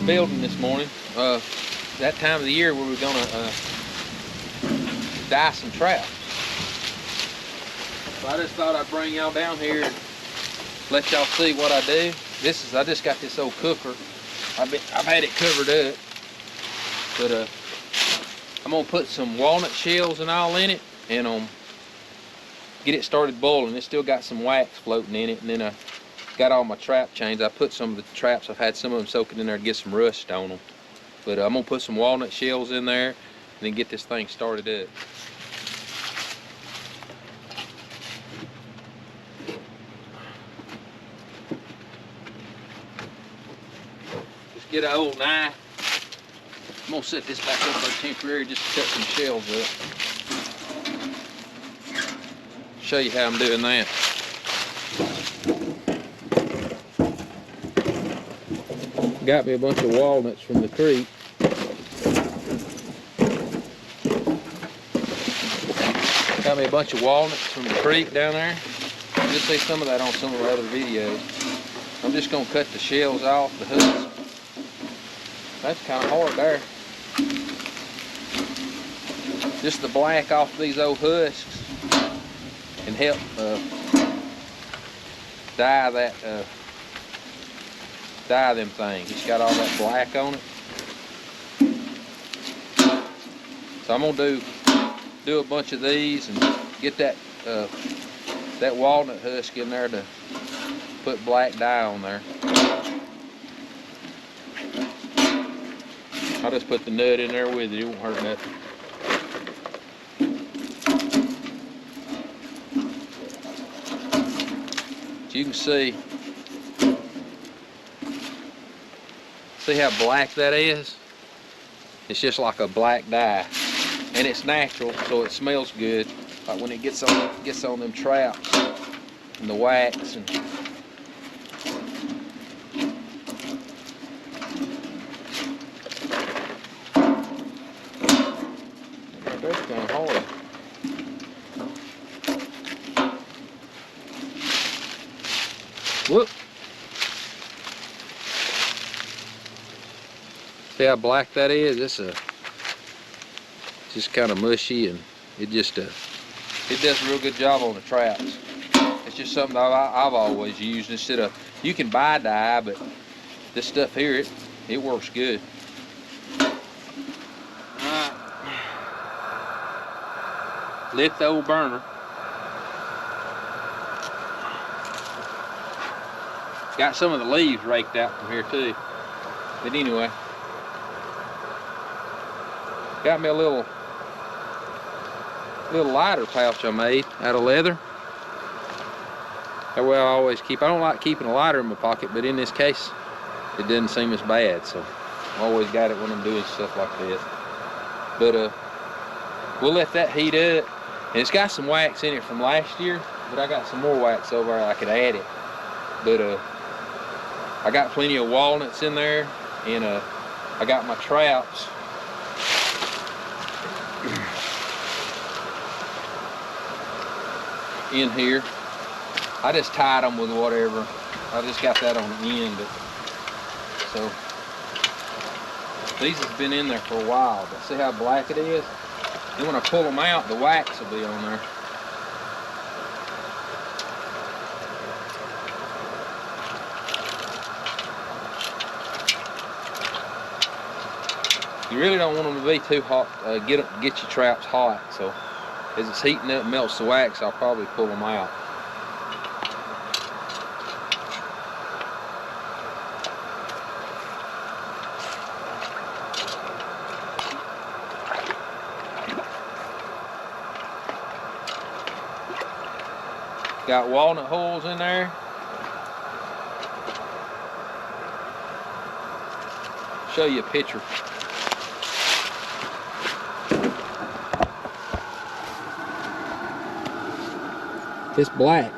the building this morning. That time of the year where we're gonna dye some traps. So I just thought I'd bring y'all down here and let y'all see what I do. I just got this old cooker. I've had it covered up, but I'm gonna put some walnut shells and all in it, and get it started boiling. It's still got some wax floating in it, and then I got all my trap chains. I put some of the traps, I've had some of them soaking in there to get some rust on them. But I'm gonna put some walnut shells in there and then get this thing started up. Just get an old knife. I'm gonna set this back up there temporary just to cut some shells up. Show you how I'm doing that. Got me a bunch of walnuts from the creek. Got me a bunch of walnuts from the creek down there. You'll see some of that on some of our other videos. I'm just gonna cut the shells off the hooks. That's kind of hard there. Just the black off these old husks and help dye them things. It's got all that black on it. So I'm gonna do a bunch of these and get that walnut husk in there to put black dye on there. I'll just put the nut in there with it. It won't hurt nothing. As you can see how black that is? It's just like a black dye, and it's natural, so it smells good. Like when it gets on them traps and the wax and. That's kind of hard. Whoop. See how black that is? It's just kind of mushy, and it does a real good job on the traps. It's just something that I've always used instead of, you can buy dye, but this stuff here, it works good. Alright. Lit the old burner. Got some of the leaves raked out from here too. But anyway. Got me a little lighter pouch I made out of leather. That way I always keep, I don't like keeping a lighter in my pocket, but in this case, it doesn't seem as bad. So I always got it when I'm doing stuff like this. But we'll let that heat up. And it's got some wax in it from last year, but I got some more wax over there I could add it. But I got plenty of walnuts in there, and I got my traps. In here. I just tied them with whatever. I just got that on the end. So these have been in there for a while, but see how black it is? And when I pull them out, the wax will be on there. You really don't want them to be too hot, get your traps hot. So as it's heating up, melts the wax, I'll probably pull them out. Got walnut holes in there. Show you a picture. It's black.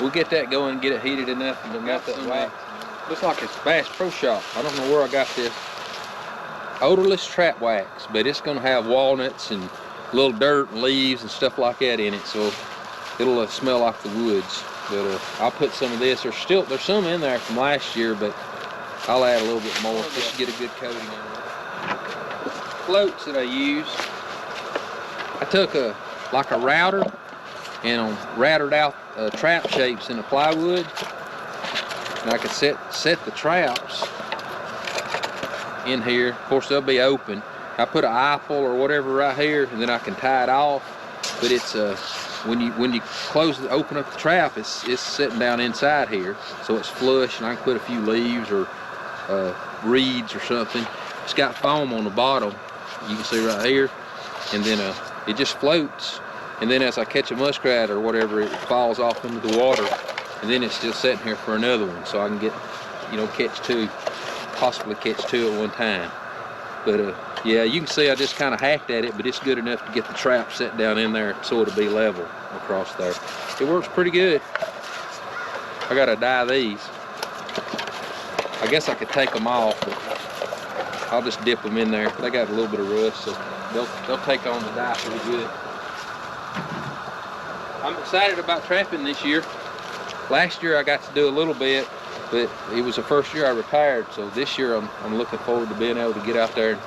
we'll get that going, get it heated enough, and then got that wax. Looks like it's Bass Pro Shop. I don't know where I got this. Odorless trap wax, but it's gonna have walnuts and little dirt and leaves and stuff like that in it, so it'll smell like the woods. But I'll put some of this. There's some in there from last year, but I'll add a little bit more just to get a good coating on it. Floats that I use, I took like a router and routed out trap shapes in the plywood, and I could set the traps in here. Of course, they'll be open. I put an eyeful or whatever right here, and then I can tie it off. But it's when you open up the trap, it's sitting down inside here, so it's flush, and I can put a few leaves or reeds or something. It's got foam on the bottom, you can see right here, and then it just floats. And then as I catch a muskrat or whatever, it falls off into the water, and then it's still sitting here for another one, so I can get, catch two, possibly catch two at one time. But yeah, you can see I just kind of hacked at it, but it's good enough to get the trap set down in there so it'll be level across there. It works pretty good. I gotta dye these. I guess I could take them off, but I'll just dip them in there. They got a little bit of rust, so they'll take on the dye pretty good. I'm excited about trapping this year. Last year I got to do a little bit, but it was the first year I retired, so this year I'm looking forward to being able to get out there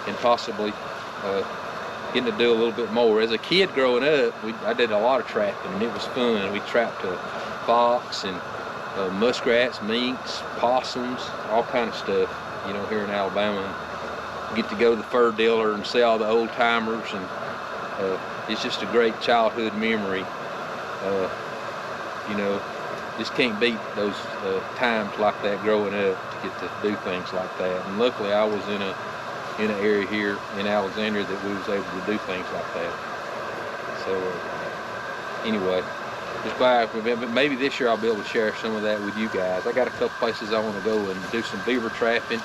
and possibly getting to do a little bit more. As a kid growing up, I did a lot of trapping, and it was fun. We trapped fox and muskrats, minks, possums, all kind of stuff, here in Alabama. And get to go to the fur dealer and see all the old timers, and it's just a great childhood memory. Just can't beat those times like that growing up, to get to do things like that. And luckily I was in an area here in Alexandria that we was able to do things like that. So anyway, maybe this year I'll be able to share some of that with you guys. I got a couple places I want to go and do some beaver trapping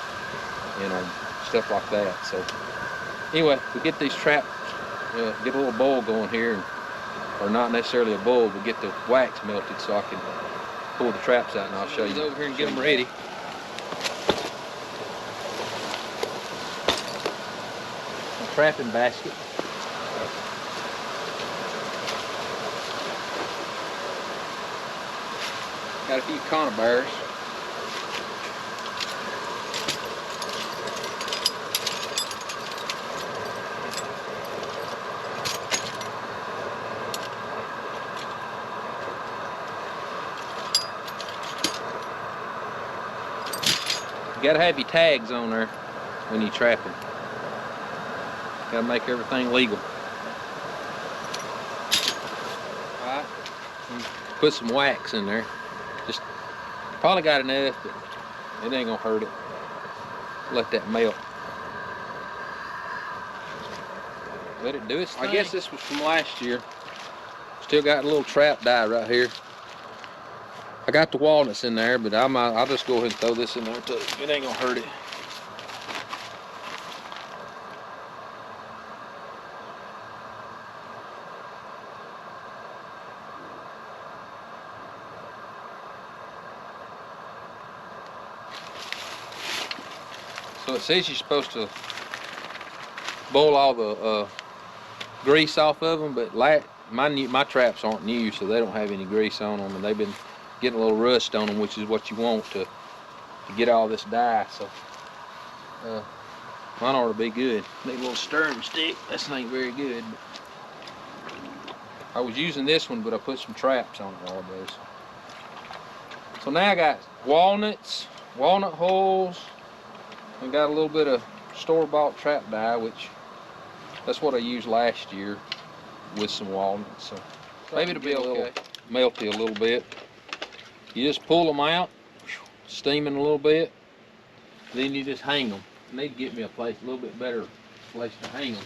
and stuff like that. So anyway, we get these traps, get a little boil going here, or not necessarily a boil, but get the wax melted so I can pull the traps out, and I'll show you over here and get them ready. A trapping basket. Got a few conibears. You gotta have your tags on there when you trapping. Gotta make everything legal. Alright, put some wax in there. Just probably got enough, but it ain't gonna hurt it. Let that melt. Let it do its thing. I guess this was from last year. Still got a little trap dye right here. I got the walnuts in there, but I'll just go ahead and throw this in there too. It ain't gonna hurt it. So it says you're supposed to boil all the grease off of them, but my traps aren't new, so they don't have any grease on them, and they've been getting a little rust on them, which is what you want to get all this dye. So mine ought to be good. Need a little stirring stick. This ain't very good. I was using this one, but I put some traps on it nowadays. So now I got walnuts, walnut hulls. I got a little bit of store-bought trap dye, which that's what I used last year with some walnuts. So maybe it'll be a little melty a little bit. You just pull them out, steaming a little bit, then you just hang them. I need to get me a little bit better place to hang them.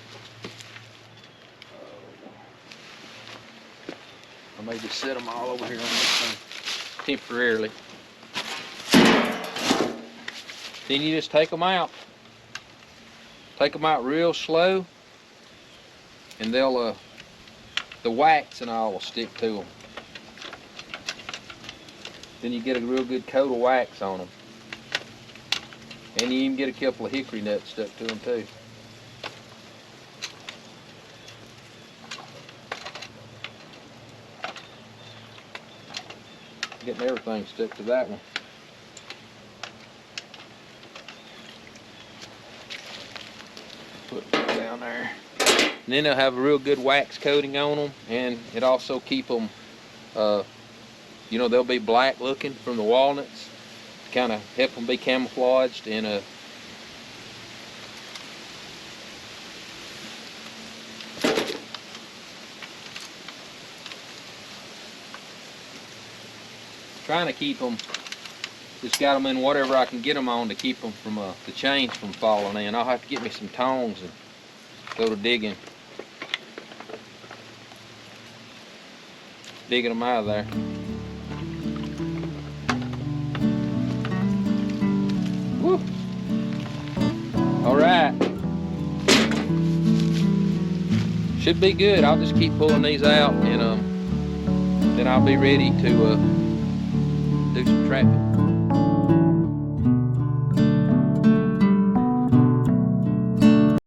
I may just set them all over here on this thing temporarily. Then you just take them out. Take them out real slow, and they'll the wax and all will stick to them. then you get a real good coat of wax on them. And you even get a couple of hickory nuts stuck to them too. Getting everything stuck to that one. Put it down there. And then they'll have a real good wax coating on them, and it also keep them, you know, they'll be black looking from the walnuts, to kind of help them be camouflaged in a trying to keep them, just got them in whatever I can get them on to keep them from the chains from falling in. I'll have to get me some tongs and go to digging them out of there. Woo! All right, should be good. I'll just keep pulling these out, and then I'll be ready to do some trapping.